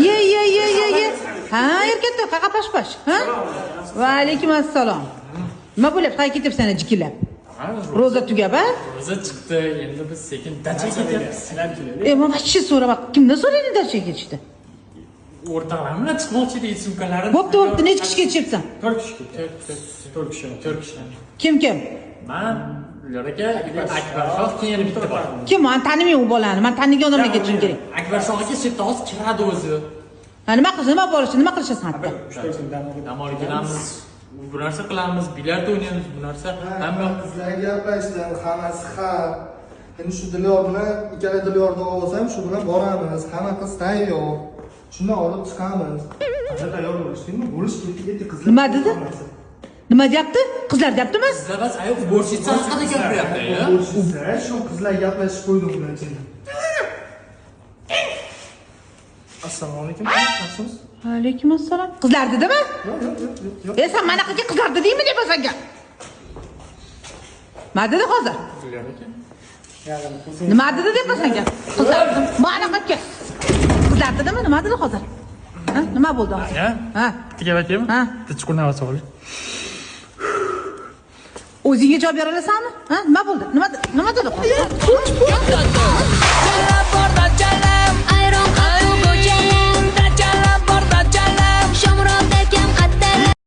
Ye. Ha, erkaklar qaqa pash. Ha? Va alaykum assalom. Nima bo'lyapti? Qayerga ketyapsan jikilab? Roza tugab, ha? Roza chiqdi. Endi biz sekin dachaga ketyapmiz. Sizlar keladi. Men hech so'rab, kimdan so'rading dachaga ketishdi? O'rtoqlar bilan chiqmoqchi edi sumkalarim. Bo'pti, necha kishi ketyapsan? 4 kishi. Kim? Men ularga Akbarshoh keyin bitta bor. Kim? Men tanimayman u bolani. Men tanigan odamga ketishim kerak. Akbarshohga chetda hozir kiradi o'zi. Ha, nima qilishasan hatto? Dam olib kelamiz. Bu narsa qilamiz, bilyard o'ynaymiz, bu narsa hamma qizlarga gaplashdim, hammasi xat. Endi shu Dilyor bilan ikkala Dilyorni olsam, shu bilan boramiz. Hamma qiz tayyor. Shundan olib chiqamiz. Qizlar tayyor bo'lishdingmi? Bo'lish kerak qizlar. Nima dedi? Nima deyapti? Qizlar deyaptimi? Qizlar bas ayoq borshitsa haqida gapiryapti, ya. Bo'lishsa, shu qizlar gaplashib qo'ydim bilan chin. Assalomu alaykum. Yaxshimisiz? Alaykum assalom. Qizlar dedimi? Yo'q. Sen mana qizga qizlar dedingmi deb o'zanga? Nima dedi hozir? Nima dedi deb o'zanga? Qizlar mana qizga. Qizlar dedimi? Nima dedi hozir? Ha? Nima bo'ldi hozir? Ha? Bitta gap aytaymi? Ha? Bitta chuqur nafas ol. O'zingga javob bera olasanmi? Ha? Nima bo'ldi? Nima dedi hozir?